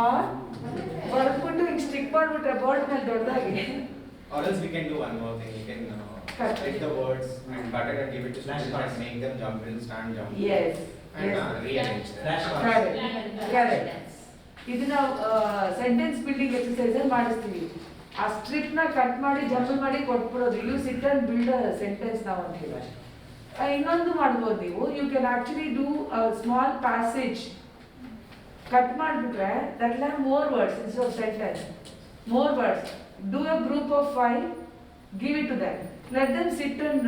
or ಬರ್ಬಿಟ್ಟು ಹಿಂಗೆ stick ಮಾಡ್ಬಿಟ್ರೆ board ಮೇಲೆ ದೊಡ್ಡದಾಗಿ. Or else we can do one more thing. We can take the words and cut it and give it to students and make them jump in, stand jump. Yes. And rearrange them. Correct. ಇದನ್ನ sentence building exercise ಅಲ್ಲಿ ಮಾಡಿಸ್ತೀವಿ. ಆ strip ನ cut ಮಾಡಿ jumble ಮಾಡಿ ಕೊಟ್ಬಿಡೋದು. You sit and build a sentence ನಾವು ಅಂತ ಹೇಳಿ. ಇನ್ನೊಂದು ಮಾಡ್ಬೋದು ನೀವು. You can actually do a small passage. Cut ಮಾಡಿಬಿಟ್ರೆ that will have more words instead of sentence. More words. Do a group of 5, give it to them. Let them sit and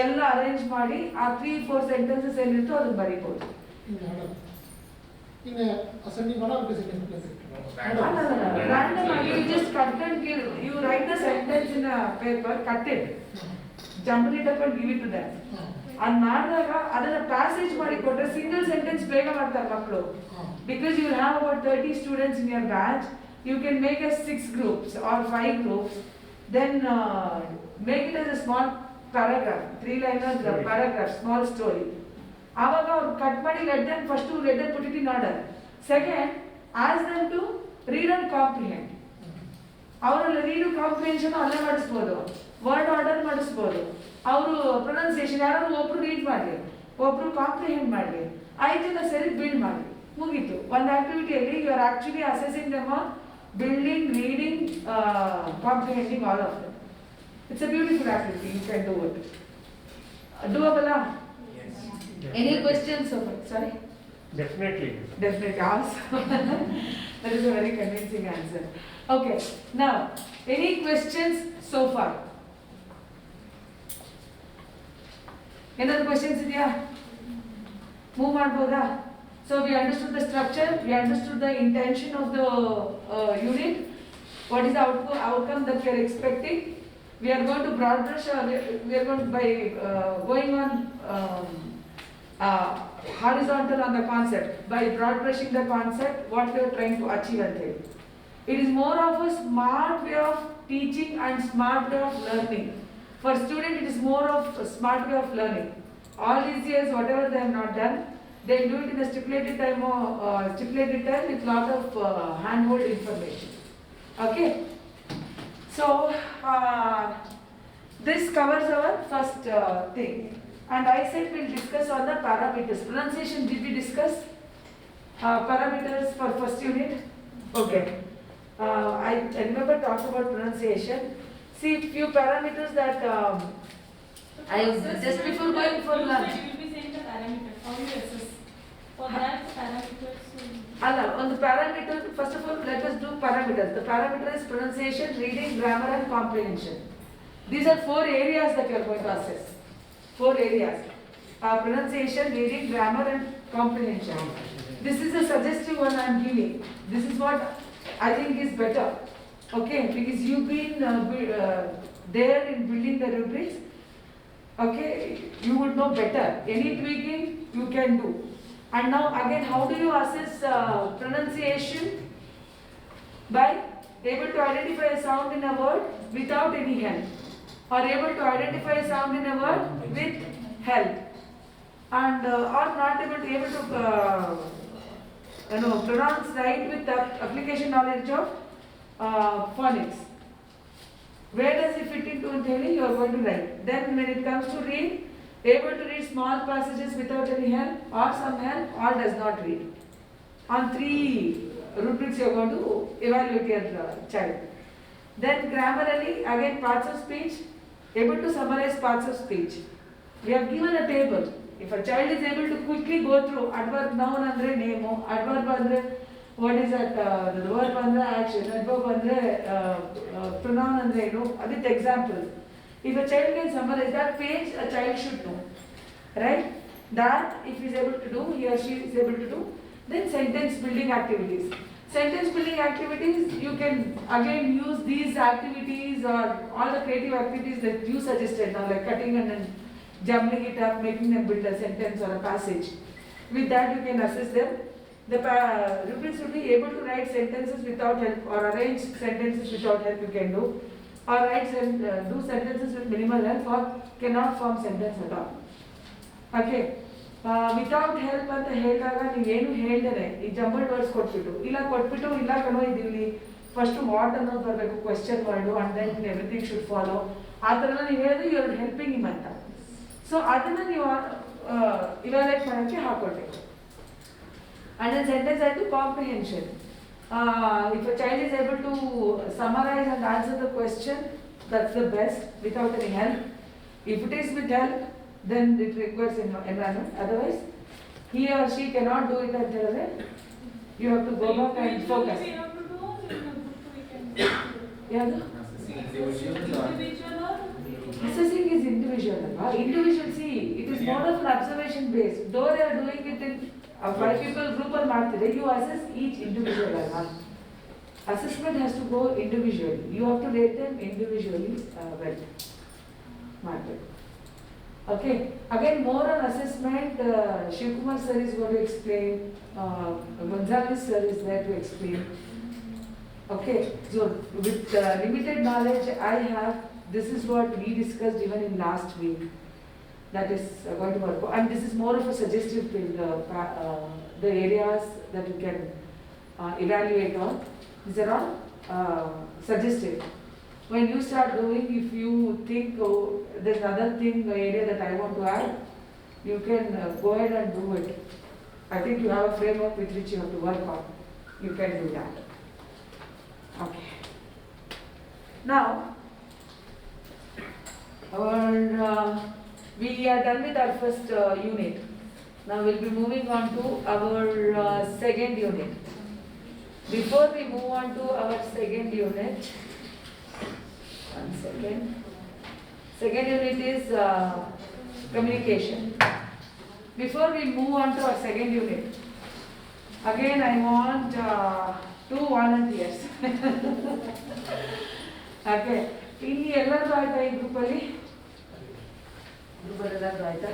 ಎಲ್ಲ arrange ಮಾಡಿ ಆ 3-4 sentences ಏನಿರ್ತೋ ಅದನ್ನ ಬರೀಬಹುದು. In ascending order or descending order? Random. You just cut and give. You write the sentence in a paper, cut it, jumble it up and give it to them. ಅದು ಮಾಡಿದಾಗ ಅದನ್ನ passage ಮಾಡಿ ಕೊಟ್ಟರೆ single sentence ಬೇಗ ಮಾಡ್ತಾರೆ ಮಕ್ಕಳು. Because you will have about 30 students in your batch. You can make as 6 groups or 5 groups, then make it as a small paragraph, 3-liner paragraph, small story. Avaga or cut madi, let them put it in order. Second, ask them to read and comprehend. Avaru read comprehension alle madisbodu, word order madisbodu. Avaru pronunciation yararu obru read madli, obru comprehend madli, aituna seri build madli. Mugitu. One activity alli you are actually assessing them on building, reading, comprehending all of them. It's a beautiful activity. You can do it. Doable? Yes. Any questions so far? Sorry? Definitely. Definitely. Ask. That is a very convincing answer. Okay. Now, any questions so far? Any other questions? Move on. So we understood the structure, we understood the intention of the unit, what is the outcome that we are expecting. We are going to broad brush, we are going to, by going on horizontal on the concept, by broad brushing the concept, what we are trying to achieve and think. It is more of a smart way of teaching and smart way of learning. For student, it is more of a smart way of learning. All these years, whatever they have not done, they do it in a stipulated time with lot of handhold information. Okay. So this covers our first thing. And I said we'll discuss on the parameters. Pronunciation, did we discuss parameters for first unit? Okay. I remember talking about pronunciation. See few parameters that I just before going for lunch. You will be saying the parameters. How you assess? For that parameters. On the parameter, first of all, let us do parameters. The parameter is pronunciation, reading, grammar, and comprehension. These are 4 areas that you are going to assess. 4 areas: pronunciation, reading, grammar, and comprehension. This is a suggestive one I am giving. This is what I think is better. Okay, because you've been there in building the rubrics. Okay, you would know better. Any tweaking you can do. And now again, how do you assess pronunciation? By able to identify a sound in a word without any help, or able to identify a sound in a word with help, and or not able to pronounce right with the application knowledge of phonics. Where does it fit into Untheli? You are going to write. Then when it comes to read, able to read small passages without any help or some help, or does not read. On 3 rubrics you are going to evaluate your child. Then grammarly, again parts of speech, able to summarize parts of speech. We have given a table. If a child is able to quickly go through adverb, noun andre name, adverb andre what is that, the verb andre action, adverb andre pronoun andre with examples. If a child can summarize that page, a child should know, right? That if he is able to do, he or she is able to do. Then sentence building activities. Sentence building activities, you can again use these activities or all the creative activities that you suggested now, like cutting and then jumbling it up, making them build a sentence or a passage. With that you can assess them. The rubrics will be able to write sentences without help or arrange sentences without help you can do. Or write do sentences with minimal help or cannot form sentence at all. Okay. Without help ಅಂತ ಹೇಳಿದಾಗ ನೀವೇನು ಹೇಳ್ದೇನೆ ಈ jumble words ಕೊಟ್ಬಿಟ್ಟು ಇಲ್ಲ ಕಣೋ ಇಲ್ಲಿ first what ಅನ್ನೋದು ಬರಬೇಕು question word and then everything should follow ಆ ಥರ ನೀವು ಹೇಳಿದ್ರೆ ಯು ಆರ್ ಹೆಲ್ಪಿಂಗ್ ಹಿಮ್ ಅಂತ. ಸೊ ಅದನ್ನು ನೀವು ಇವ್ಯಾಲ್ಯೂಯೇಟ್ ಮಾಡೋಕ್ಕೆ ಹಾಕೊಳ್ಬೇಕು. ಅಂಡ್ ದೆನ್ ಸೆಂಟೆನ್ಸ್ ಆಯಿತು comprehension. If a child is able to summarise and answer the question, that's the best without any help. If it is with help, then it requires environment. Otherwise, he or she cannot do it at the level. You have to go back and focus. We have to do or in a group we can do. Yeah. Assessing is individual. Individual, see, it is more of an observation based. Though they are doing it in a 5 people group or market, you assess each individual. Assessment has to go individually. You have to rate them individually well. Market. Okay. Again, more on assessment. Shivkumar sir is going to explain. Gonzalez sir is there to explain. Okay. So with limited knowledge I have, this is what we discussed even in last week. That is going to work. And this is more of a suggestive thing. The areas that you can evaluate on. These are all suggestive. When you start doing, if you think, oh, there's another thing, area that I want to add, you can go ahead and do it. I think you have a framework with which you have to work on. You can do that. Okay. Now, we are done with our first unit. Now we'll be moving on to our second unit. Before we move on to our second unit, one second. Second unit is communication. Before we move on to our second unit, again I want 2 volunteers. Okay. ಇಲ್ಲಿ ಎಲ್ಲರೂ ಆಯ್ತಾ ಈ ಗ್ರೂಪಲ್ಲಿ? ಗ್ರೂಪಲ್ಲಿ ಎಲ್ಲರೂ ಆಯ್ತಾ?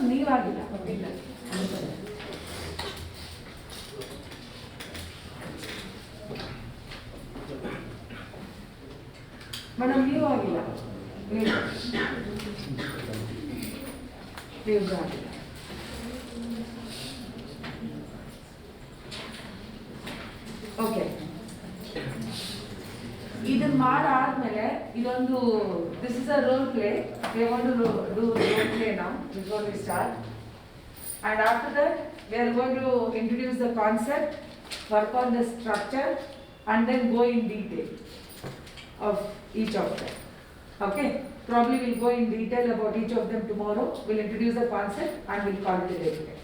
ನೀವಾಗಿಲ್ಲ. Madam ನೀವು ಆಗಿಲ್ಲ. ನೀವು ಆಗಿಲ್ಲ. ಓಕೆ. ಇದನ್ನ ಮಾಡಾದ್ಮೇಲೆ ಇದೊಂದು this is a role play. We want to do role play now before we start. And after that, we are going to introduce the concept, work on the structure, and then go in detail of each of them. Okay? Probably we'll go in detail about each of them tomorrow. We'll introduce the concept and we'll call it a day today.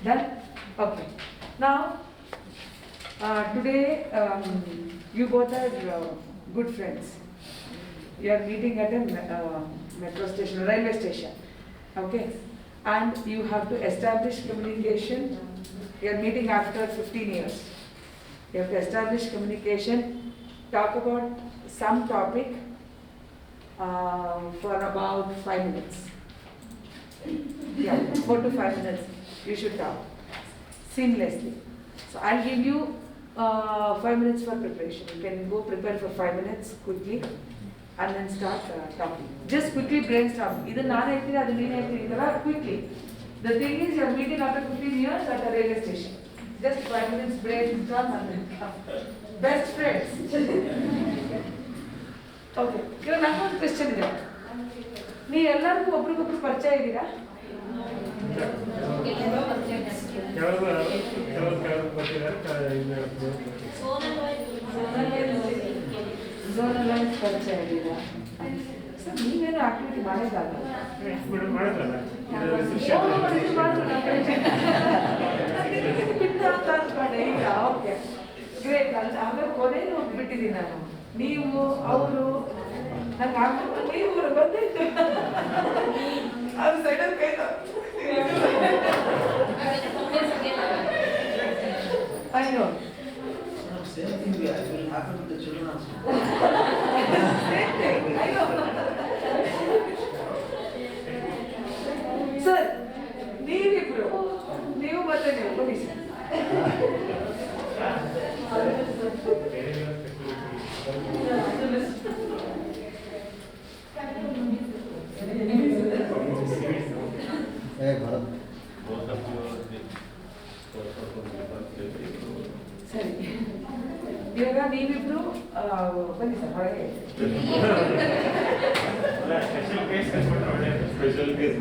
Done? Okay. Now, today you both are good friends. You are meeting at a metro station, railway station. Okay? And you have to establish communication. You are meeting after 15 years. You have to establish communication, talk about some topic for about 5 minutes. Yeah, 4 to 5 minutes you should talk seamlessly. So I'll give you 5 minutes for preparation. You can go prepare for 5 minutes quickly and then start talking. Just quickly brainstorm. Either ನಾನು ಹೇಳ್ತೀನಿ ಅದು ನೀನು ಹೇಳ್ತೀನಿ ಇದರ quickly. The thing is you are meeting after 15 years at a railway station. Just 5 minutes brainstorm and then come. Best friends. Okay. ಇವಾಗ ನನಗೊಂದು question ಇದೆ. ನೀವು ಎಲ್ಲರಿಗೂ ಒಬ್ರಿಗೊಬ್ರು ಪರಿಚಯ ಇದ್ದೀರಾ? ಝೋನಲ್ ವೈಸ್ ಪರಿಚಯ ಇದ್ದೀರಾ? ಸರ್ ನೀವೇನು ಆಕ್ಟಿವಿಟಿ ಮಾಡೋದಲ್ಲ? Okay great. ಆಮೇಲೆ ಕೊನೆಯೂ ಬಿಟ್ಟಿದ್ದೀನಿ ನಾನು. ನೀವು ಅವರು ನಂಗೆ ಆಗ್ಬಿಟ್ಟು ನೀವು ಗೊತ್ತಾಯ್ತು ಅದು ಸೈಡಲ್ಲಿ ಕೈ ಅಯ್ಯೋ Same thing will happen with the children also. Sir ನೀವಿಬ್ರು ನೀವು ಮತ್ತೆ ನೀವು ಕೊಡಿ ಸರ್. ಇವಾಗ ನೀವಿಬ್ರು ಬನ್ನಿ ಸರ್ ಹೊರಗೆ. ಸ್ಪೆಷಲ್ ಕೇಸ್ ಕಳ್ಸ್ಬಿಟ್ರೆ ಒಳ್ಳೆಯದು. Special case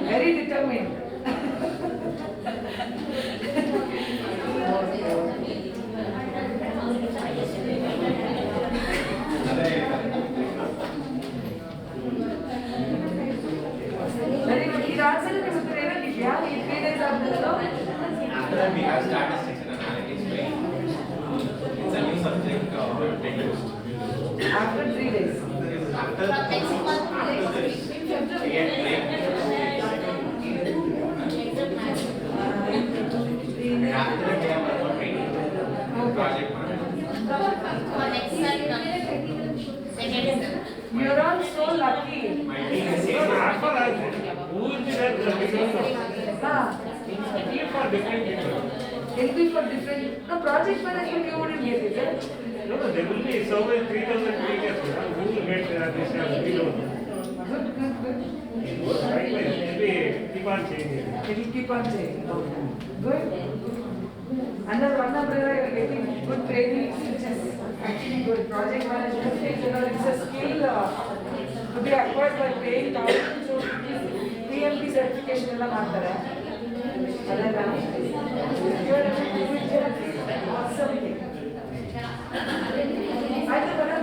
Very determined. Very good. This answer is good. Yeah, in 3 days after After that, we have statistics and analytics training. It's a new subject introduced. After 3 days. After this, we get break. And after that, we have one more training. Project management. You're all so lucky. My team is saying Ah, it'll be for different. No, project management you wouldn't get it. No, there will be so many 3,000 teachers who will get this as below. Good. Likewise, it will keep on changing. It'll keep on changing. Good. Under one umbrella, you're getting good training, which is actually good. Project management, it's a skill to be acquired by paying thousands of PMP certification ಎಲ್ಲ ಮಾಡ್ತಾರೆ. ಅದೆಲ್ಲ you're able to do it just awesome thing. ಆಯ್ತು ಬರೋಣ.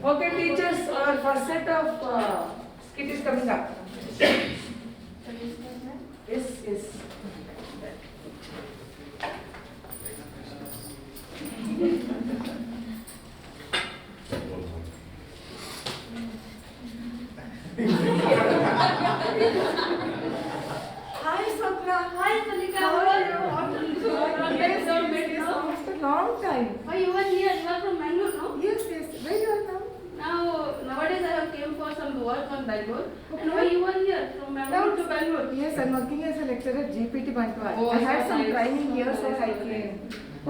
Okay, teachers, our first set of skit is coming up. Yes. Hi Swapna, hi Malika, how are you? Yes, we met you so long time. Oh, you were here, you are from Bangalore, no? Yes, yes. Where you are now? Nowadays I have came for some work on Bangalore. Okay. And why you were here, from Bangalore to Bangalore? Yes, I'm working as a lecturer at GPT Bangalore. Oh, I had so some nice. training here, so Nice, I so came.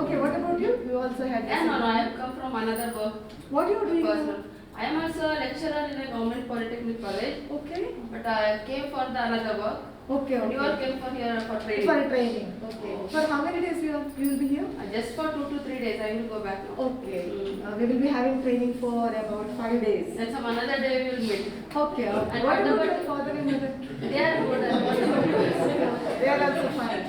Okay, what about you? You also had. Yeah, no, I have come from another work. What you are doing? Personal. I am also a lecturer in a government polytechnic college, Okay. but I came for the another work. Okay, And you all okay. came for here for training. For training. Okay. For how many days you will be here? Just for 2 to 3 days, I will go back now. Okay. Mm. We will be having training for about 5 days. Then some another day we will meet. Okay. And What what about about- your father and mother? They are good. They are also fine.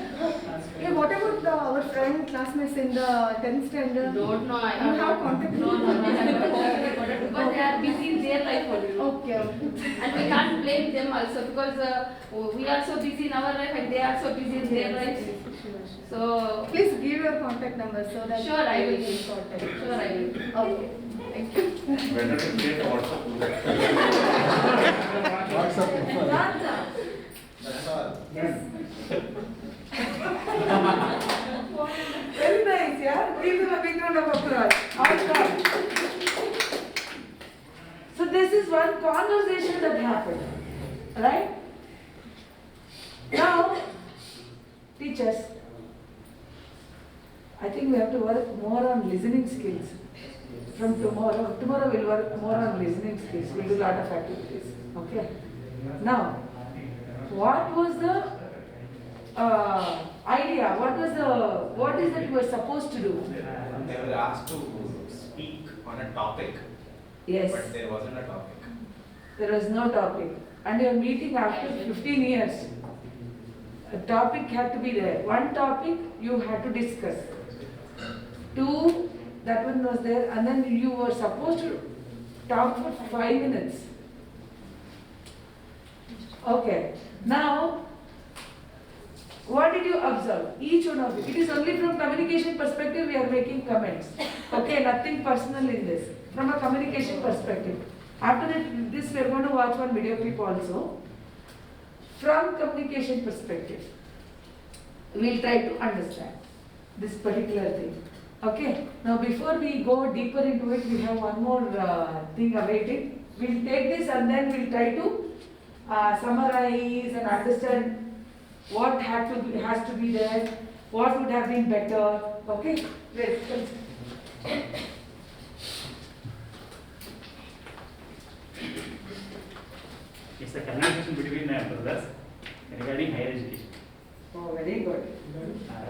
Hey, what about our friend classmates in the 10th standard? Don't know. I You have contact? No, I have not contact because they are busy in their life only. Okay. And we can't blame them also because we are so busy in our life and they are so busy in their life. So Please give your contact number so that Sure, I we will. be in contact. Sure, I will. Okay. Thank you. Better to create a WhatsApp group. WhatsApp prefer. Ranta. That's all. Yes. Very nice, yeah. Give them a big round of applause. Awesome. So this is one conversation that happened, right? Now, teachers, I think we have to work more on listening skills. From tomorrow we'll work more on listening skills. We'll do a lot of activities. Okay. Now, what was the idea? What is that you were supposed to do? They were asked to speak on a topic, Yes. but there wasn't a topic. There was no topic. And your meeting after 15 years, a topic had to be there. One topic you had to discuss. Two, that one was there, and then you were supposed to talk for 5 minutes. Okay. Now, what did you observe? Each one of you. It is only from communication perspective we are making comments. Okay, nothing personal in this. From a communication perspective. After this we are going to watch one video clip also. From communication perspective, we'll try to understand this particular thing. Okay. Now before we go deeper into it, we have one more thing awaiting. We'll take this and then we'll try to summarize and understand what has to be there, what would have been better. Okay. Great. It's a communication between brothers regarding higher education. Oh, very good.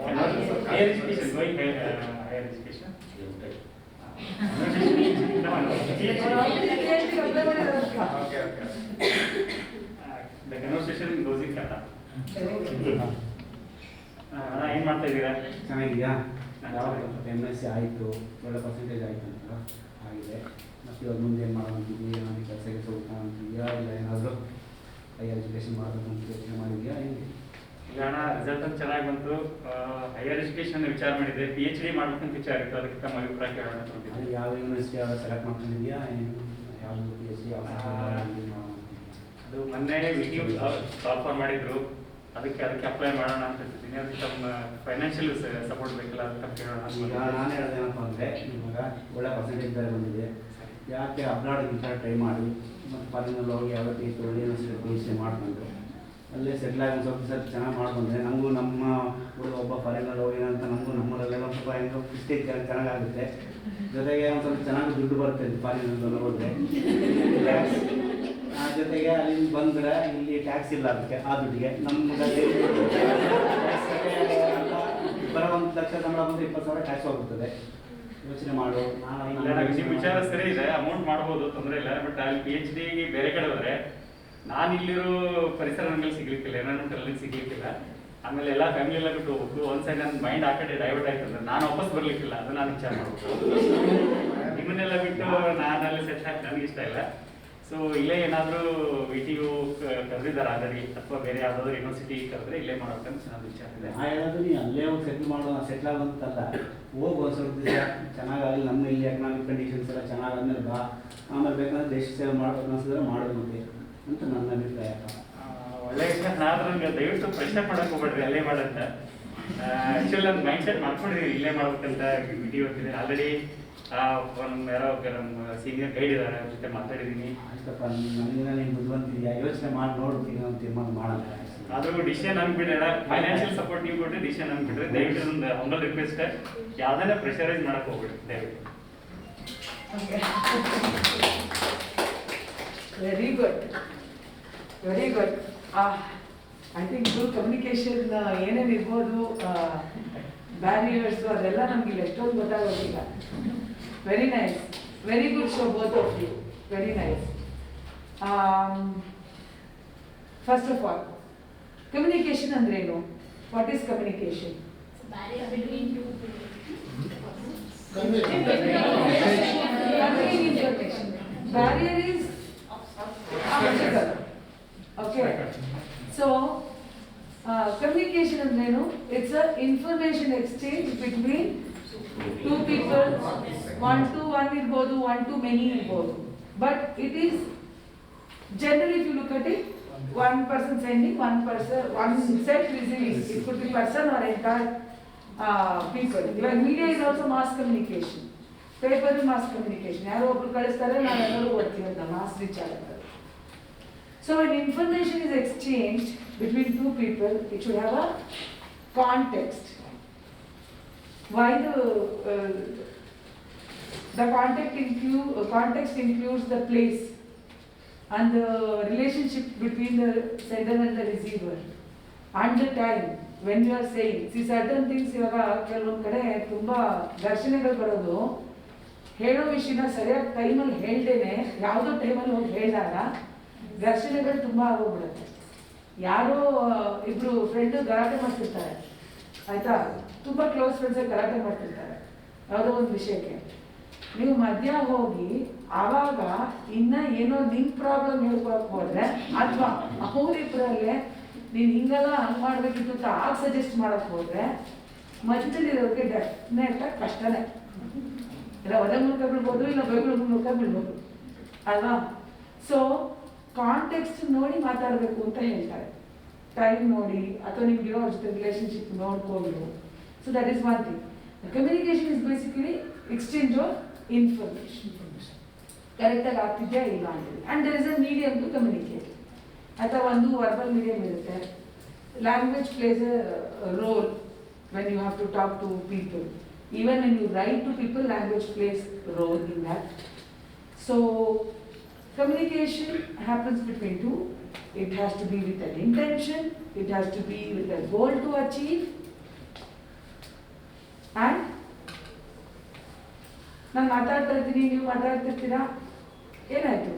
Higher education, going higher education. Okay. The conversation goes in Kannada. ಅಣ್ಣ ಏನು ಮಾಡ್ತಾ ಇದ್ದೀರಾ? ಚೆನ್ನಾಗಿದೆಯಾ? ಯಾವಾಗ MSc ಆಯಿತು, ಒಳ್ಳೆ percentage ಆಯಿತು ಅಂತ ಆಗಿದೆ. ಮತ್ತು ಇವಾಗ ಮುಂದೆ ಏನು ಮಾಡೋಂತಿದ್ದೀವಿ, ಏನಾದರೂ ಕೆಲಸಕ್ಕೆ ಹೋಗ್ತಾನಂತಿದೆಯಾ, ಇಲ್ಲ ಏನಾದರೂ ಹೈಯರ್ ಎಜುಕೇಷನ್ ಮಾಡಬೇಕು ಅಂತ ಯೋಚನೆ ಮಾಡಿದೆಯಾ ಹೆಂಗೆ? ಇಲ್ಲ ಅಣ್ಣ, ರಿಸಲ್ಟ್ ಅಂತ ಚೆನ್ನಾಗಿ ಬಂತು. ಹೈಯರ್ ಎಜುಕೇಷನ್ ವಿಚಾರ ಮಾಡಿದೆ, PhD ಮಾಡ್ಬೇಕಂತ ವಿಚಾರ ಇತ್ತು. ಅದಕ್ಕೆ ತಮ್ಮ ಅಭಿಪ್ರಾಯ ಕೇಳೋಣ ಅಂತ ಹೊರಟಿದ್ದೆ. ಅದು ಯಾವ ಯೂನಿವರ್ಸಿಟಿ ಯಾವ ಸೆಲೆಕ್ಟ್ ಮಾಡ್ಕೊಂಡಿದೆಯಾ, ಯಾವುದು PhD ಯಾವ ಅದು ಮೊನ್ನೆ ಕಾಲ್ ಮಾಡಿದ್ರು, ಅದಕ್ಕೆ ಅಪ್ಲೈ ಮಾಡೋಣ ಅಂತ ಇರ್ತೀನಿ. ಅದಕ್ಕೆ ತಮ್ಮ ಫೈನಾನ್ಷಿಯಲ್ ಸಪೋರ್ಟ್ ಬೇಕಲ್ಲ, ಅದಕ್ಕೆ ಕೇಳೋಣ. ಈಗ ನಾನು ಹೇಳೋದೇನಪ್ಪ ಅಂದರೆ, ಇವಾಗ ಒಳ್ಳೆ ಪರ್ಸೆಂಟೇಜ್ ಬೇರೆ ಬಂದಿದೆ, ಯಾಕೆ ಅಬ್ರಾಡಿಗೆ ಈ ಥರ ಟ್ರೈ ಮಾಡಿ ಮತ್ತು ಫಾರಿನಲ್ಲಿ ಹೋಗಿ ಯಾವತ್ತಿ ಒಳ್ಳೆ ಯೂನಿವರ್ಸಿಟಿ PhD ಮಾಡ್ಕೊಂಡು ಅಲ್ಲೇ ಸೆಟ್ಲ್ ಆಗಿ ಒಂದು ಸ್ವಲ್ಪ ದಿವಸ ಚೆನ್ನಾಗಿ ಮಾಡ್ಕೊಂಡ್ರೆ ನಮಗೂ ನಮ್ಮ ಹುಡುಗ ಒಬ್ಬ ಫಾರಿನಲ್ಲಿ ಹೋಗಿನಂತ ನಮಗೂ ನಮ್ಮೂರಲ್ಲೆಲ್ಲ ಒಂದು ಸ್ವಲ್ಪ ಹೆಂಗೋ ಪ್ರಿಸ್ಟೇಜ್ ಚೆನ್ನಾಗಾಗುತ್ತೆ. ಜೊತೆಗೆ ಒಂದು ಸ್ವಲ್ಪ ಚೆನ್ನಾಗಿ ದುಡ್ಡು ಬರುತ್ತೆ ಫಾರಿನಲ್ಲಿ ಹೋದರೆ. ಜೊತೆಗೆ ಅಲ್ಲಿ ಬಂದರೆ ಇಲ್ಲಿ ಟ್ಯಾಕ್ಸ್ ಇಲ್ಲ, ಅದಕ್ಕೆ ಆ ದುಡ್ಡಿಗೆ ನಮಗೆ ಬರೋ 1 ಲಕ್ಷ ಸಂಬಳ ಬಂದರೆ 20,000 ಟ್ಯಾಕ್ಸ್ ಹೋಗುತ್ತದೆ. ಯೋಚನೆ ಮಾಡು. ನಿಮ್ಮ ವಿಚಾರ ಸರಿ ಇದೆ, ಅಮೌಂಟ್ ಮಾಡ್ಬೋದು, ತೊಂದರೆ ಇಲ್ಲ. ಬಟ್ ಅಲ್ಲಿ PhD ಬೇರೆ ಕಡೆ ಹೋದ್ರೆ ನಾನು ಇಲ್ಲಿರೋ ಪರಿಸರ ನನಗೆ ಸಿಗ್ಲಿಕ್ಕಿಲ್ಲ, ಎನ್ವೈರನ್ಮೆಂಟ್ ಸಿಗ್ಲಿಕ್ಕಿಲ್ಲ. ಆಮೇಲೆ ಎಲ್ಲ ಫ್ಯಾಮಿಲಿ ಎಲ್ಲ ಬಿಟ್ಟು ಹೋಗ್ಬೇಕು. ಒಂದು ಸೈಡ್ ನನ್ನ ಮೈಂಡ್ ಆ ಕಡೆ ಡೈವರ್ಟ್ ಆಯ್ತು ಅಂದ್ರೆ ನಾನು ವಾಪಸ್ ಬರ್ಲಿಕ್ಕಿಲ್ಲ. ಅದು ನಾನು ವಿಚಾರ ಮಾಡ್ಬೇಕು. ನಿಮ್ಮನ್ನೆಲ್ಲ ಬಿಟ್ಟು ನಾನು ಅಲ್ಲಿ ಸೆಟ್ ಹಾಕಿ ನನಗೆ ಇಷ್ಟ ಇಲ್ಲ. ಸೊ ಇಲ್ಲೇ ಏನಾದರೂ VTU ಕರೆದಿದ್ದಾರೆ ಆಲ್ರೆಡಿ, ಅಥವಾ ಬೇರೆ ಯಾವುದಾದ್ರು ಯೂನಿವರ್ಸಿಟಿ ಕರೆದ್ರೆ ಇಲ್ಲೇ ಮಾಡ್ಬೇಕಂತ ನನ್ನ ವಿಚಾರ ಇದೆ. ಹೇಳೋದು ನೀ ಅಲ್ಲೇ ಹೋಗಿ ಸೆಟ್ಲ್ ಆಗೋಂತಲ್ಲ, ಹೋಗಿ ಒಂದು ಸ್ವಲ್ಪ ದಿವಸ ಚೆನ್ನಾಗಾಗಲಿ, ನಮ್ಮ ಇಲ್ಲಿ ಎಕನಾಮಿಕ್ ಕಂಡೀಷನ್ಸ್ ಎಲ್ಲ ಚೆನ್ನಾಗಾದ್ಮೇಲೆ ಬಾ, ಆಮೇಲೆ ಬೇಕಂದ್ರೆ ದೇಶ ಸೇವೆ ಮಾಡೋದು ಅನಿಸಿದ್ರೆ ಮಾಡೋದು ಅಂತ ನನ್ನ ಅಭಿಪ್ರಾಯ. ಒಳ್ಳೆ ವಿಷಯ. ಆದ್ರೂ ದಯವಿಟ್ಟು ಪ್ರಶ್ನೆ ಮಾಡಕ್ಕೆ ಹೋಗ್ಬೇಡ್ರಿ, ಅಲ್ಲೇ ಮಾಡಂತ. ಆ್ಯಕ್ಚುಲಿ ನಾನು ಮೈಂಡ್ ಸೆಟ್ ಮಾಡ್ಕೊಂಡಿದ್ದೀನಿ ಇಲ್ಲೇ ಮಾಡ್ಬೇಕಂತ ವಿಡಿಯೋ ಹೋಗ್ತಿದೆ ಆಲ್ರೆಡಿ ಯಾರೋ ನಮ್ಮ ಸೀನಿಯರ್ ಗೈಡ್ ಇದ್ದಾರೆ ಅವ್ರ ಜೊತೆ ಮಾತಾಡಿದ್ದೀನಿ. ಆಯ್ತಪ್ಪ, ನನಗಿನ ನೀನು ಬುದ್ಧಿವಂತಿದ್ಯಾ, ಯೋಚನೆ ಮಾಡಿ ನೋಡ್ತೀನಿ ಒಂದು ತೀರ್ಮಾನ ಮಾಡೋಣ. ಆದರೂ ಡಿಸಿಷನ್ ಅಂದ್ಬಿಡೋಣ, ಫೈನಾನ್ಷಿಯಲ್ ಸಪೋರ್ಟ್ ನೀವು ಕೊಟ್ಟರೆ ಡಿಸಿಷನ್ ಅಂದ್ಬಿಟ್ರೆ ದಯವಿಟ್ಟು ಒಂದು ಹಂಬಲ್ ರಿಕ್ವೆಸ್ಟ್, ಯಾವುದನ್ನ ಪ್ರೆಷರೈಸ್ ಮಾಡಕ್ಕೆ ಹೋಗ್ಬಿಡಿ ದಯವಿಟ್ಟು. Very good, very good. I think ಇದು ಕಮ್ಯುನಿಕೇಷನ್ ಏನೇನು ಇರ್ಬೋದು, ಬ್ಯಾರಿಯರ್ಸು ಅದೆಲ್ಲ ನಮ್ಗೆ ಇಲ್ಲಿ ಎಷ್ಟೊಂದು ಗೊತ್ತಾಗೋದಿಲ್ಲ. Very nice, very good show both of you, very nice. First of all, communication ಅಂದ್ರೇನು? What is communication? Barrier between two people. Conveying information. Barrier is obstacle. Okay. So, communication ಅಂದ್ರೇನು? It's a information exchange between two people. One to one ಇರ್ಬೋದು, one to many ಇರ್ಬೋದು. But it is generally, if you look at it, one person sending, one set receiving. It could be person or entire people. Even media is also mass communication. Paper is mass communication. ಯಾರೋ ಒಬ್ರು ಕಳಿಸ್ತಾರೆ, ನಾವೆಲ್ಲರೂ ಓದ್ತೀವಿ ಅಂತ mass reach ಆಗುತ್ತೆ. So when information is exchanged between two people, it should have a context. Why the context includes the place and the relationship between the sender and the receiver and the time when you are saying. See, certain things ಇವಾಗ ಕೆಲವೊಂದು ಕಡೆ ತುಂಬಾ ಘರ್ಷಣೆಗಳು ಬರೋದು, ಹೇಳೋ ವಿಷಯನ ಸರಿಯಾದ ಟೈಮಲ್ಲಿ ಹೇಳ್ದೇನೆ ಯಾವುದೋ ಟೈಮಲ್ಲಿ ಹೋಗಿ ಹೇಳಿದಾಗ ಘರ್ಷಣೆಗಳು ತುಂಬ ಆಗೋಗ್ಬಿಡುತ್ತೆ. ಯಾರೋ ಇಬ್ರು ಫ್ರೆಂಡು ಗಲಾಟೆ ಮಾಡ್ತಿರ್ತಾರೆ, ಆಯ್ತಾ, ತುಂಬ ಕ್ಲೋಸ್ ಫ್ರೆಂಡ್ಸಾಗಿ ಗಲಾಟೆ ಮಾಡ್ತಿರ್ತಾರೆ ಯಾವುದೋ ಒಂದು ವಿಷಯಕ್ಕೆ. ನೀವು ಮಧ್ಯ ಹೋಗಿ ಆವಾಗ ಇನ್ನ ಏನೋ ನಿನ್ ಪ್ರಾಬ್ಲಮ್ ಹೇಳ್ಕೊಳಕ್ ಹೋದ್ರೆ, ಅಥವಾ ಅವರಿಬ್ಬರಲ್ಲೇ ನೀನು ಹಿಂಗೆಲ್ಲ ಹಂಗೆ ಮಾಡ್ಬೇಕಿತ್ತು ಅಂತ ಆಗ ಸಜೆಸ್ಟ್ ಮಾಡಕ್ ಹೋದ್ರೆ, ಮಧ್ಯದಲ್ಲಿರೋರಿಗೆ ಡೆಫಿನೆಟ್ ಆಗಿ ಕಷ್ಟನೇ. ಇಲ್ಲ ಒಳ್ಳೆ ಮೂಲಕ ಬಿಡ್ಬೋದು, ಇಲ್ಲ ಬೈಗಳ ಮೂಲಕ ಬಿಡ್ಬೋದು ಅಲ್ವಾ? ಸೊ ಕಾಂಟೆಕ್ಸ್ಟ್ ನೋಡಿ ಮಾತಾಡಬೇಕು ಅಂತ ಹೇಳ್ತಾರೆ, ಟೈಮ್ ನೋಡಿ ಅಥವಾ ನಿಮ್ಗಿರೋ ಅವ್ರ ಜೊತೆ ರಿಲೇಶನ್ಶಿಪ್ ನೋಡ್ಕೊಂಡು. So that is one thing. Communication is basically exchange of information. ಕರೆಕ್ಟಾಗಿ ಆಗ್ತಿದ್ಯಾ ಇಲ್ಲ ಅಂತೇಳಿ. And there is a medium to communicate. ಅಥವಾ ಒಂದು ವರ್ಬಲ್ ಮೀಡಿಯಮ್ ಇರುತ್ತೆ. Language plays a role when you have to talk to people. Even when you write to people, language plays a role in that. So, communication happens between two. It has to be with an intention, it has to be with a goal to achieve. And ನಾನು ಮಾತಾಡ್ತಾ ಇರ್ತೀನಿ, ನೀವು ಮಾತಾಡ್ತಿರ್ತೀರಾ, ಏನಾಯ್ತು?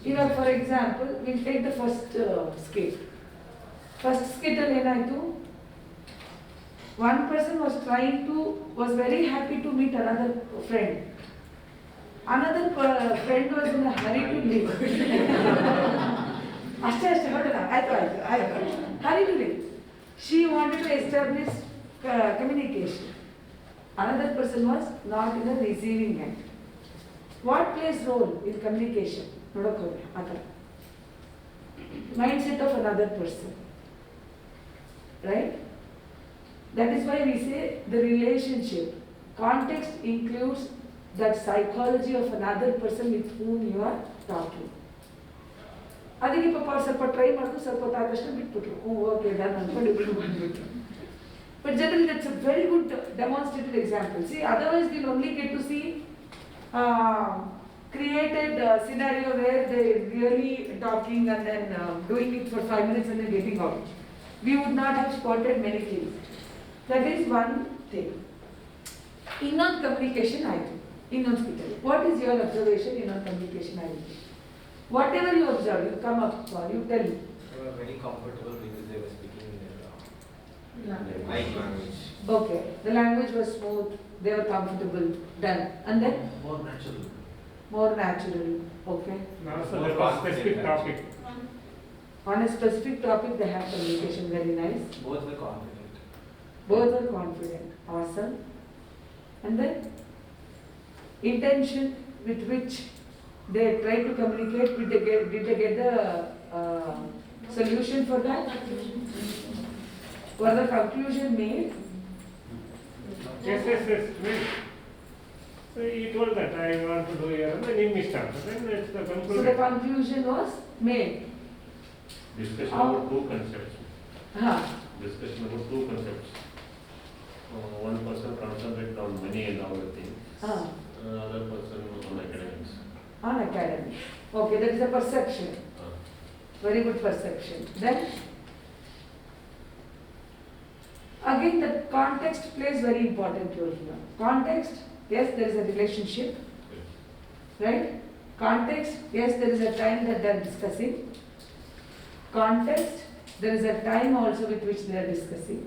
ಇವಾಗ for example will take the first skit. First ಸ್ಕಿಟ್ಟಲ್ಲಿ ಏನಾಯಿತು? One person was very happy to meet another friend. Another friend was in a hurry to leave. ಅಷ್ಟೇ ಹೊರಡಲ್ಲ, ಆಯ್ತು. Hurry to leave. She wanted to establish communication. Another person was not in the receiving end. What plays role in communication? ನೋಡಕ್ ಹೋಗಿ ಆ ಥರ mindset of another person, right? That is why we say the relationship. Context includes that psychology of another person with whom you are talking. ಅದಕ್ಕೆ ಪಾಪ ಸ್ವಲ್ಪ try ಮಾಡಿದ್ರು, ಸ್ವಲ್ಪ ಹೊತ್ತಾದಷ್ಟು ಬಿಟ್ಬಿಟ್ರು. Okay done ಅಂದ್ಕೊಂಡು ಇಬ್ಬರು ಬಂದ್ಬಿಟ್ರು. But generally that's a very good demonstrated example. See otherwise will only get to see created scenario where they really talking and then doing it for 5 minutes and then getting out. We would not have spotted many things. That is one thing. Innocent communication ಆಯಿತು. ಇನ್ನೊಂದು speaker. What is your observation in communication ಆಯಿತು? Whatever you observe, you come up, you tell me. They were very comfortable because they were speaking in their light language. Okay, the language was smooth, they were comfortable, done. And then? More natural. More natural, okay. Now, so there was specific topic. On a specific topic, they have communication, very nice. Both were confident. Both are confident, awesome. And then intention with which they try to communicate, did they get the solution for that? Was the conclusion made? Yes. Wait. So he told that I want to do here, and then he missed out. Then it's the So the conclusion. conclusion was made. Discussion How- about two concepts. Huh. Discussion about two concepts. One person concentrate on money and all the things. Ah. Another person on academics. On academic. Okay, that is a perception. Very good perception. Then, again, the context plays very important role here. Context, yes, there is a relationship, right? Context, yes, there is a time that they are discussing. Context, there is a time also with which they are discussing.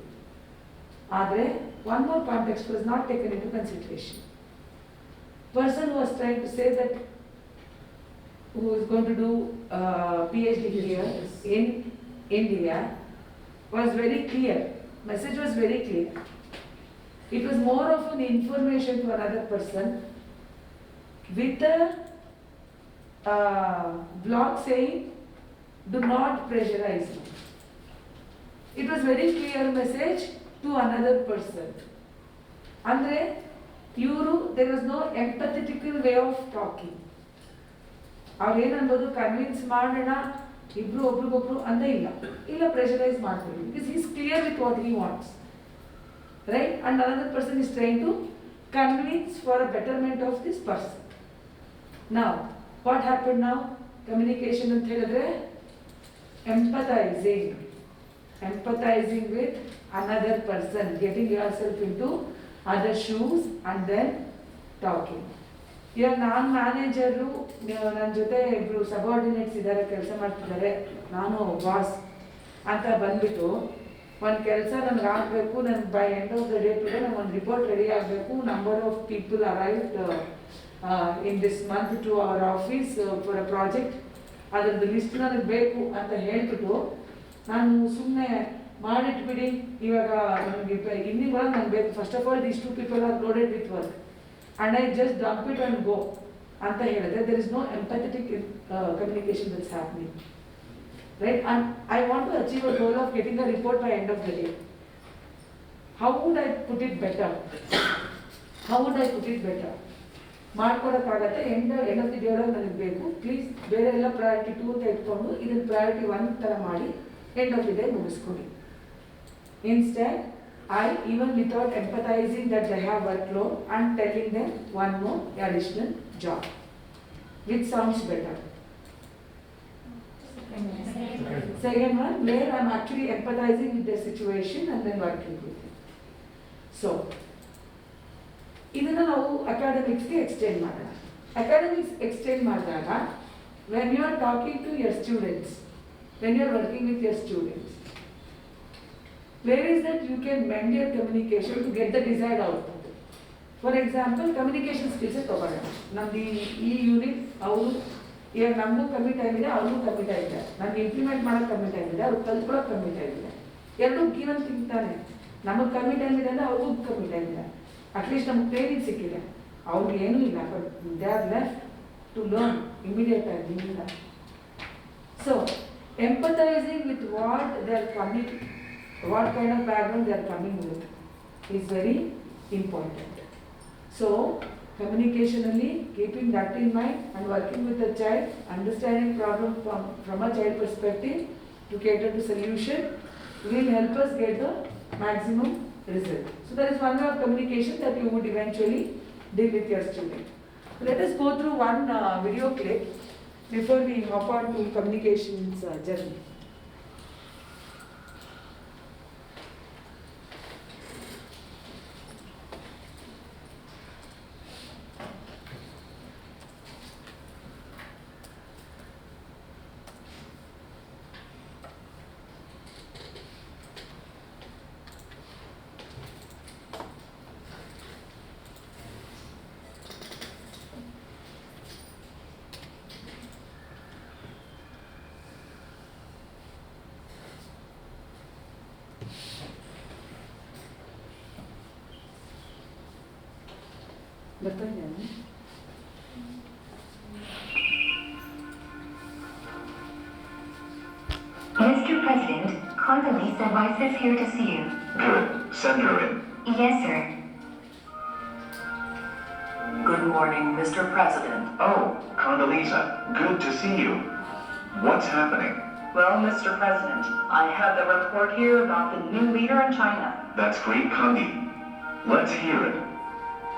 ಆದರೆ one more context was not taken into consideration. Person who was trying to say that, who is going to do PhD here in India, was very clear. Message was very clear. It was more of an information to another person with a blog saying, do not pressurize me. It was very clear message to another person. Andre, there was no empathetical way of talking. ಅವ್ರು ಏನನ್ಬೋದು convince ಮಾಡೋಣ ಇಬ್ರು ಒಬ್ರಿಗೊಬ್ರು ಅಂತ ಇಲ್ಲ pressurise ಮಾಡ್ತೀವಿ because is clear with what he wants right and another person is trying to convince for a betterment of this person. ನಾವ್ what happen ನಾವ್ communication ಅಂತ ಹೇಳಿದ್ರೆ empathizing with another person, getting yourself into other shoes and then talking. ಇವಾಗ ನಾನು manager, ನನ್ನ ಜೊತೆ ಇಬ್ಬರು subordinates ಇದ್ದಾರೆ, ಕೆಲಸ ಮಾಡ್ತಿದ್ದಾರೆ, ನಾನು ಬಾಸ್ ಅಂತ ಬಂದ್ಬಿಟ್ಟು ಒಂದು ಕೆಲಸ ನನಗೆ ಆಗಬೇಕು, ನನಗೆ by end of the day today ನನಗೆ ಒಂದು ರಿಪೋರ್ಟ್ ರೆಡಿ ಆಗಬೇಕು, number of people arrived in this month to our office for a project, ಅದರದ್ದು ಲಿಸ್ಟ್ ನನಗೆ ಬೇಕು ಅಂತ ಹೇಳ್ಬಿಟ್ಟು ನಾನು ಸುಮ್ಮನೆ ಮಾಡಿಟ್ಬಿಡಿ, ಇವಾಗ ನನಗೆ ಇನ್ನಿಗೆ ಬರೋದು ನನಗೆ ಬೇಕು, first of all these 2 people are loaded with work and I just dump it and go anta helidre, there is no empathetic communication that's happening, right? And I want to achieve a goal of getting a report by end of the day. How would I put it better? ಮಾಡ್ಕೊಡಕ್ಕಾಗತ್ತೆ, end of the day ಒಳಗೆ ನನಗೆ ಬೇಕು, please ಬೇರೆ ಎಲ್ಲ priority 2 ಅಂತ ಇಟ್ಕೊಂಡು ಇದನ್ನು priority 1 ಥರ ಮಾಡಿ ಎಂಡ್ ಆಫ್ ದಿ ಡೇ ಮುಗಿಸ್ಕೊಡಿ. Instead, I, even without empathizing that they have workload, and telling them one more additional job, which sounds better. Second one, where I am actually empathizing with their situation and then working with them. So, ಇದನ್ನು ನಾವು ಅಕಾಡೆಮಿಕ್ಸ್ಗೆ extend ಮಾಡೋಣ. Academics extend ಮಾಡಿದಾಗ, when you are talking to your students, when you are working with your students, where is that you can mend your communication to get the desired output? For example, communication skills ತಗೊಳ್ಳೋಣ. ನಮ್ದು ಈ unit ಅವರು ಇವಾಗ ನಮಗೂ ಕಮ್ಮಿ time ಇದೆ, ಅವ್ರಿಗೂ ಕಮ್ಮಿ ಟೈಮ್ ಇದೆ, ನಮ್ಗೆ ಇಂಪ್ಲಿಮೆಂಟ್ ಮಾಡೋಕ್ಕೆ ಕಮ್ಮಿ ಟೈಮ್ ಇದೆ, ಅವ್ರಿಗೆ ಕಲ್ತ್ಕೊಳ್ಳೋಕೆ ಕಮ್ಮಿ ಟೈಮ್ ಇದೆ, ಎರಡೂ ಗಿವನ್ ತಿಂತಾನೆ. ನಮಗೆ ಕಮ್ಮಿ ಟೈಮ್ ಇದೆ ಅಂದರೆ ಅವ್ರಿಗೂ ಕಮ್ಮಿ ಟೈಮ್ ಇದೆ, ಅಟ್ಲೀಸ್ಟ್ ನಮ್ಗೆ ಟ್ರೈನಿಂಗ್ ಸಿಕ್ಕಿದೆ, ಅವ್ರಿಗೆ ಏನೂ ಇಲ್ಲ, but they are left to learn immediate ಆಗಿ ಇಲ್ಲ. So empathizing with what they are coming, what kind of background they are coming with is very important. So, communicationally, keeping that in mind and working with the child, understanding problem from a child perspective to cater to solution will help us get the maximum result. So, that is one way of communication that you would eventually deal with your student. Let us go through one video clip before we hop on to communications journey. Mr. President, Condoleezza Rice is here to see you. Good. Send her in. Yes, sir. Good morning, Mr. President. Oh, Condoleezza. Good to see you. What's happening? Well, Mr. President, I have the report here about the new leader in China. That's great, Condi. Let's hear it.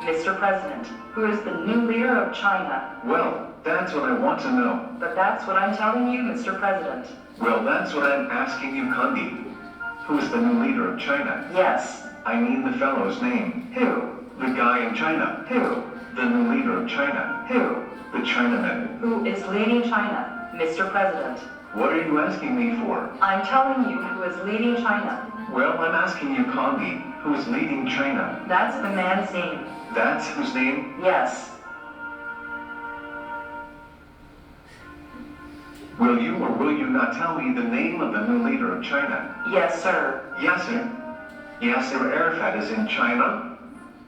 Mr. President, who is the new leader of China? Well, that's what I want to know. But that's what I'm telling you, Mr. President. Well, that's what I'm asking you, Condi. Who's the new leader of China? Yes. I mean the fellow's name. Who? The guy in China. Who? The new leader of China. Who? The Chinaman. Who is leading China, Mr. President? What are you asking me for? I'm telling you who is leading China. Well, I'm asking you, Condi, who is leading China. That's the man's name. That's whose name? Yes. Will you or will you not tell me the name of the new leader of China? Yes, sir. Yasser. Yasser Arafat is in China?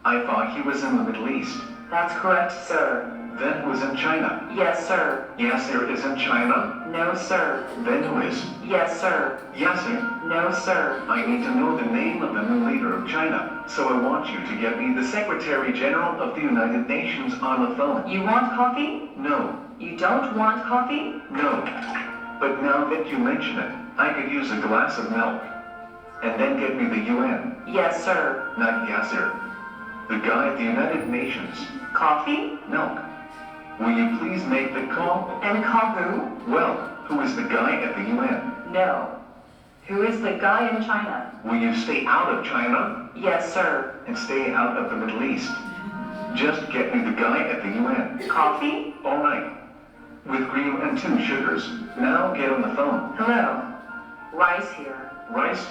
I thought he was in the Middle East. That's correct, sir. Then who's in China? Yes, sir. Yasser is in China? No, sir. Then who is? Yes, sir. Yasser. No, sir. I need to know the name of the new leader of China, so I want you to get me the Secretary General of the United Nations on the phone. You want coffee? No. You don't want coffee? No. But now that you mention it, I could use a glass of milk. And then get me the UN. Yes, sir. Not Yasser. The guy at the United Nations. Coffee? Milk. Will you please make the call? And call who? Well, who is the guy at the UN? No. Who is the guy in China? Will you stay out of China? Yes, sir. And stay out of the Middle East? Just get me the guy at the UN. Coffee? All right. With cream and 2 sugars. Now get on the phone. Hello. Rice here. Rice?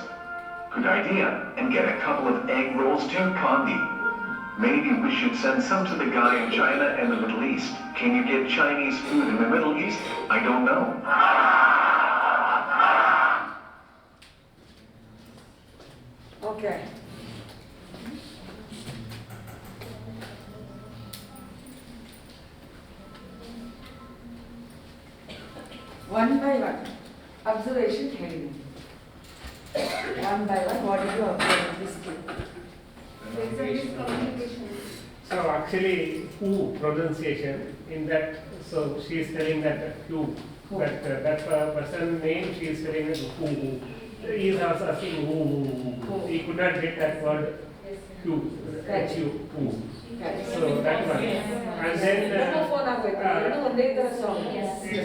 Good idea. And get a couple of egg rolls too, Condi. Maybe we should send some to the guy in China and the Middle East. Can you get Chinese food in the Middle East? I don't know. Okay. One by one. Observation heading. One by one, what did you observe in this case? So actually, who pronunciation in that, so she is telling that who, that that person name she is telling it who. He is also asking who. He could not get that word who, H-U, who. So that one. And then,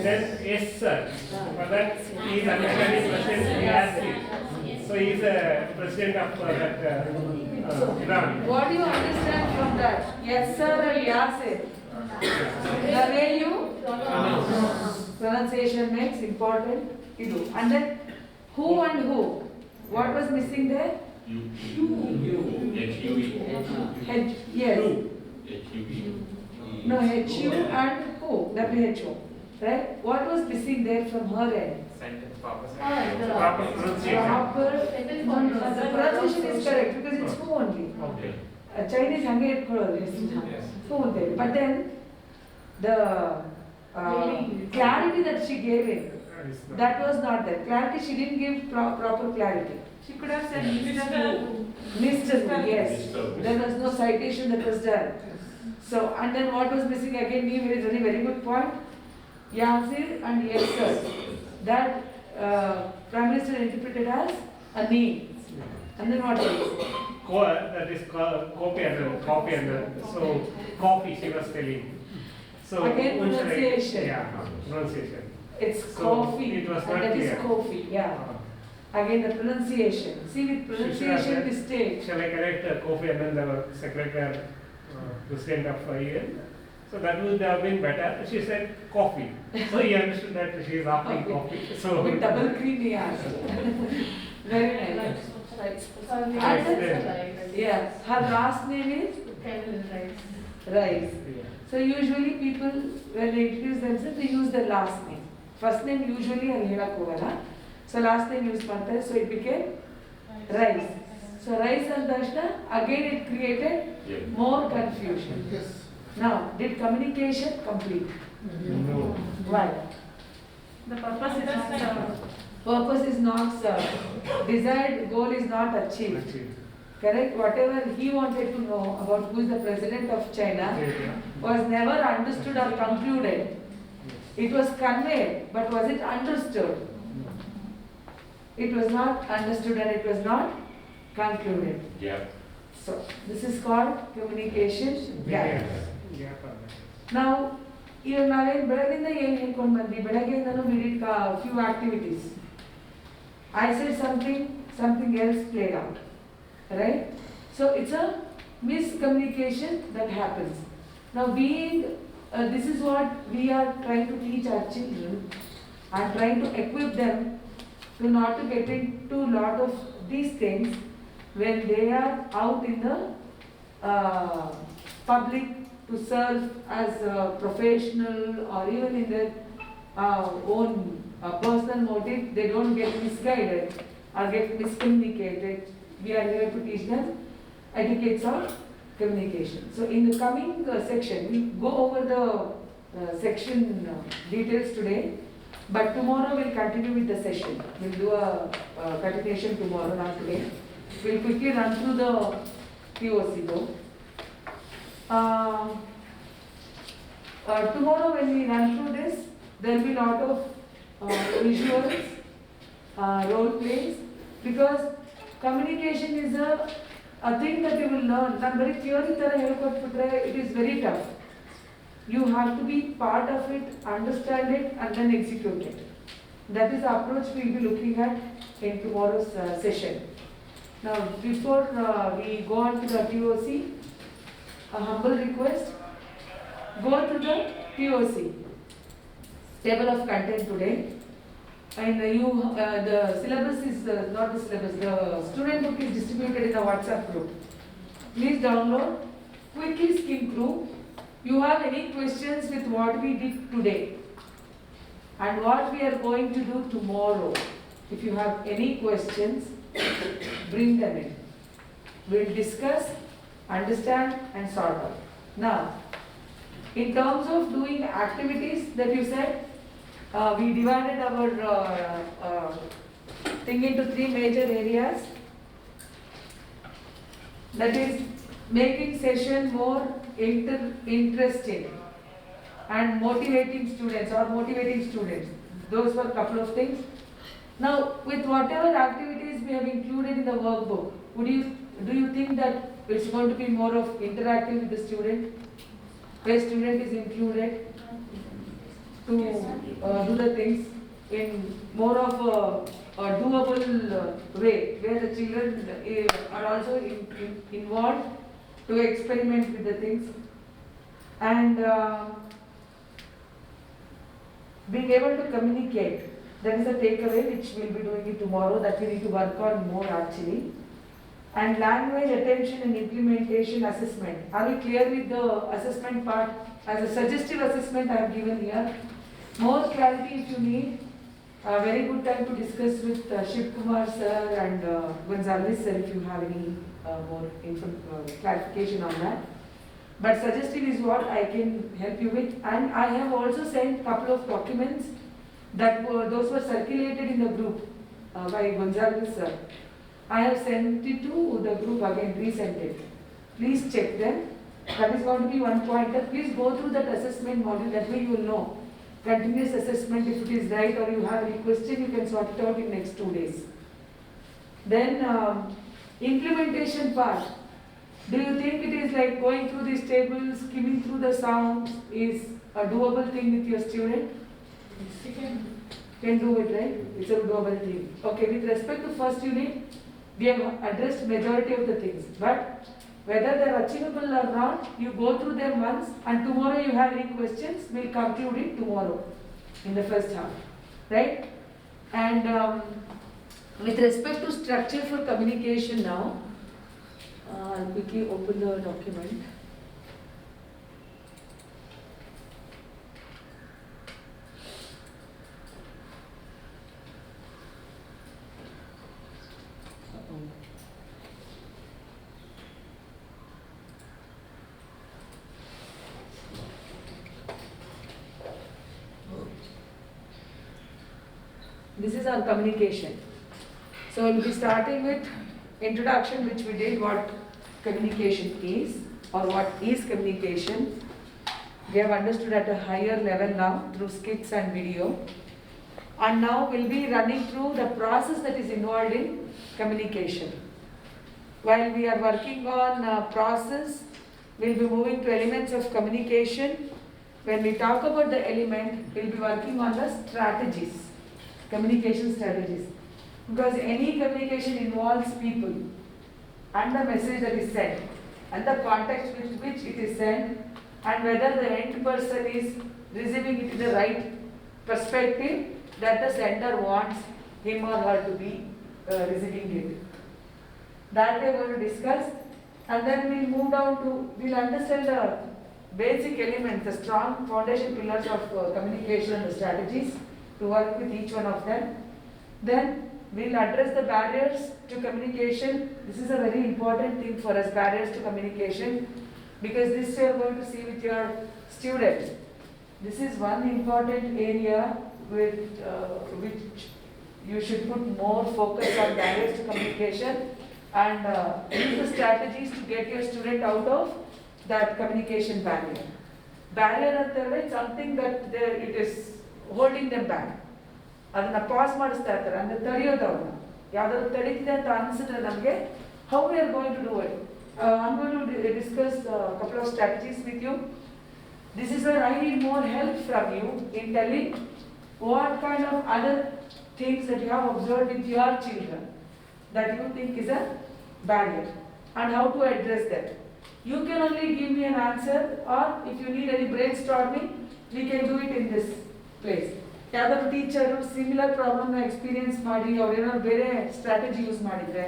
then yes sir, for that he is understanding president reality. So he is a president of that Iran. What do you understand from that? Yes sir and Yasir. The way you pronunciation makes important. You do. And then who and who? What was missing there? H-U-E. Yes. H-U-E. No, H-U and who? W-H-O. Right? What was missing there from her end? Sentence proper Proper pronunciation. The pronunciation is correct because it's who only. Okay. Chinese hange itkollodu. Who there. But then the clarity that she gave it, that was not there. Clarity, she didn't give proper clarity. She could have said Mr. Who. Mr. Who, yes. There was no citation that was done. So, and then what was missing again, you made a very good point. Yasir and yes sir. That Prime Minister interpreted as a name. And then what else? That is copy and so coffee she was telling. So again pronunciation. Yeah, pronunciation. It's So coffee. it was and not that clear. is coffee, yeah. Again the pronunciation. See with pronunciation mistake. Shall I correct Kofi Annan, the secretary, president of UN? So that would have been better. She said coffee. So he understood that she is offering coffee. So With double cream he asked. Very nice. Yeah. Her last name is Rice. So usually people, when they introduce themselves, they use their last name. First name usually Alhela Kovala. So last name used Panta, so it became Rice. So Rice and Dashna, again it created more confusion. Yes. Now, did communication complete? no. Why? The purpose is not purpose is not served, desired goal is not achieved. Correct? Whatever he wanted to know about who is the president of China was never understood or concluded. It was conveyed, but was it understood? It was not understood and it was not concluded. Yeah. So, this is called communication gap. Now, even ಬೆಳಗಿಂದ ಏನು ಹೇಳ್ಕೊಂಡು ಬಂದ್ವಿ ಬೆಳಗ್ಗೆಯಿಂದನೂ we did few activities. I said something else played out. Right? So it's a miscommunication that happens. Now this is what we are trying to teach our children and trying to equip them to not to get into a lot of these things when they are out in the public to serve as a professional or even in their own personal motive. They don't get misguided or get miscommunicated. We are here to teach them etiquettes of communication. So in the coming section, we go over the section details today, but tomorrow we'll continue with the session. We'll do a continuation tomorrow, not today. We'll quickly run through the POC though. Tomorrow when we run through this, there will be a lot of visuals, role plays, because communication is a thing that you will learn. Not very theory tara helkodbitre, it is very tough. You have to be part of it, understand it, and then execute it. That is the approach we will be looking at in tomorrow's session. Now, before we go on to the POC, a humble request: go to the POC, table of content today. And the syllabus is not the syllabus, the student book is distributed in a WhatsApp group. Please download, quickly skim through. You have any questions with what we did today and what we are going to do tomorrow? If you have any questions, bring them in. We'll discuss, understand and sort out. Now, in terms of doing activities that you said, we divided our thing into 3 major areas. That is making session more interesting and motivating students or motivating students. Those were a couple of things. Now, with whatever activities we have included in the workbook, do you think that it's going to be more of interactive with the student, where student is included to do the things in more of a doable way, where the children are also involved to experiment with the things, and being able to communicate. That is a takeaway which we'll be doing it tomorrow, that we need to work on more actually. And language, attention and implementation assessment. Are we clear with the assessment part? As a suggestive assessment I have given here. More clarity if you need. Very good time to discuss with Shiv Kumar sir and Gonzalez sir if you have any more clarification on that. But suggestive is what I can help you with. And I have also sent a couple of documents that those were circulated in the group by Gonzalez sir. I have sent it to the group again, resent it. Please check them. That is going to be one pointer. Please go through that assessment module, that way you will know. Continuous assessment, if it is right or you have any question, you can sort it out in next 2 days. Then implementation part. Do you think it is like going through these tables, skimming through the sounds is a doable thing with your student? Can do it, right? It's a doable thing. Okay, with respect to first unit, we have addressed majority of the things, but whether they are achievable or not, you go through them once, and tomorrow you have any questions, we'll conclude it tomorrow in the first half, right? And with respect to structure for communication now, I'll quickly open the document. This is our communication. So we'll be starting with introduction, which we did, what communication is or what is communication. We have understood at a higher level now through skits and video. And now we'll be running through the process that is involved in communication. While we are working on process, we'll be moving to elements of communication. When we talk about the element, we'll be working on the strategies, communication strategies. Because any communication involves people and the message that is sent and the context with which it is sent and whether the end person is receiving it in the right perspective that the sender wants him or her to be receiving it. That we are going to discuss, and then we'll move down to, we'll understand the basic elements, the strong foundation pillars of communication and the strategies to work with each one of them. Then we'll address the barriers to communication. This is a very important thing for us, barriers to communication, because this you are going to see with your students. This is one important area with which you should put more focus on, barriers to communication, and use the strategies to get your student out of that communication barrier. Barrier is something that it is holding them back. ಅದನ್ನ pass ಮಾಡಿಸ್ತಾ ಇರ್ತಾರೆ ಅಂದ್ರೆ ತಡೆಯೋದವ್ರನ್ನ ಯಾವ್ದಾದ್ರು ತಡೀತಿದೆ ಅಂತ ಅನಿಸಿದ್ರೆ ನಮಗೆ how we are going to do it. I'm going to discuss a couple of strategies with you. This is where I need more help from you in telling what kind of other things that you have observed with your children that you think is a barrier and how to address that. You can only give me an answer, or if you need any brainstorming, we can do it in this place. ಯಾವ್ದಾದ್ರು teacher similar ಪ್ರಾಬ್ಲಮ್ನ experience ಮಾಡಿ ಅವ್ರೇನಾದ್ರು ಬೇರೆ strategy use ಮಾಡಿದ್ರೆ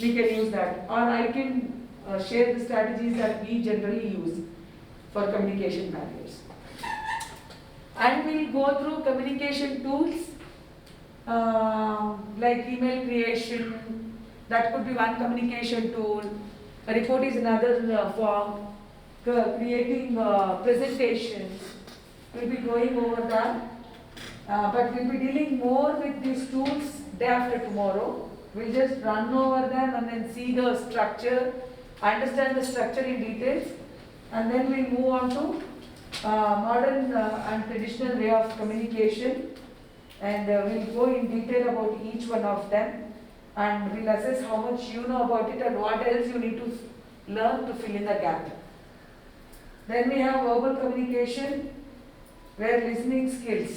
we can use that, or I can share the strategies that we generally use for communication barriers. And we'll go through communication tools like email creation. That could be one communication tool. A report is another form. Creating presentations. We'll be going over that. But we'll be dealing more with these tools day after tomorrow. We'll just run over them and then see the structure, understand the structure in details, and then we'll move on to modern and traditional way of communication, and we'll go in detail about each one of them, and we'll assess how much you know about it and what else you need to learn to fill in the gap. Then we have verbal communication, where listening skills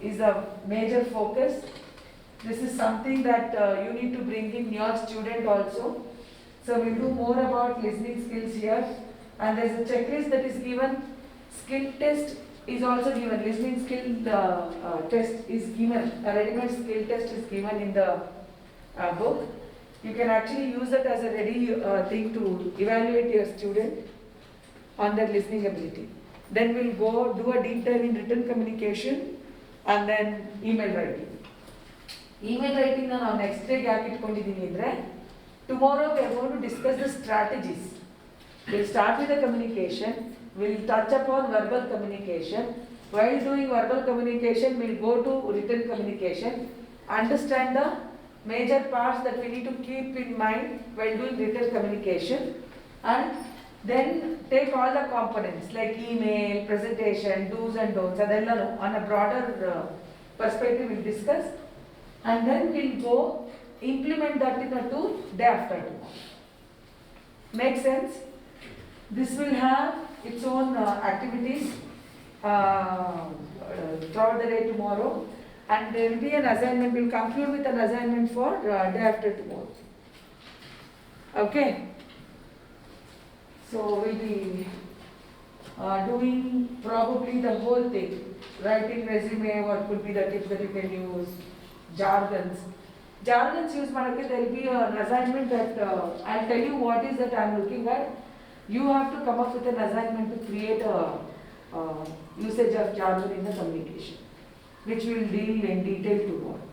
is a major focus. This is something that you need to bring in your student also. So we'll do more about listening skills here. And there's a checklist that is given. Skill test is also given. Listening skill test is given. A ready-made skill test is given in the book. You can actually use it as a ready thing to evaluate your student on their listening ability. Then we'll go do a deep dive in written communication and then email writing. Email writing na now next day yaake itkondidini andre tomorrow we are going to discuss the strategies. We'll start with the communication, we'll touch upon verbal communication. While doing verbal communication, we'll go to written communication, understand the major parts that we need to keep in mind while doing written communication, and then take all the components like email, presentation, do's and don'ts, adella on a broader perspective we'll discuss, and then we'll go implement that in a tool day after tomorrow. Make sense? This will have its own activities throughout the day tomorrow, and there will be an assignment. We'll conclude with an assignment for day after tomorrow. Okay? So we'll be doing probably the whole thing. Writing resume, what could be the tips that you can use, jargons. Jargons use manake there will be an assignment that I'll tell you what is that I'm looking at. You have to come up with an assignment to create a usage of jargon in the communication, which we'll deal in detail tomorrow.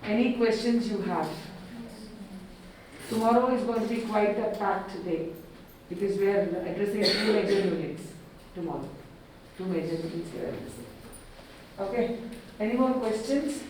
Any questions you have? Tomorrow is going to be quite a packed day because we are addressing 2 major units tomorrow. 2 major units we are addressing. Okay, any more questions?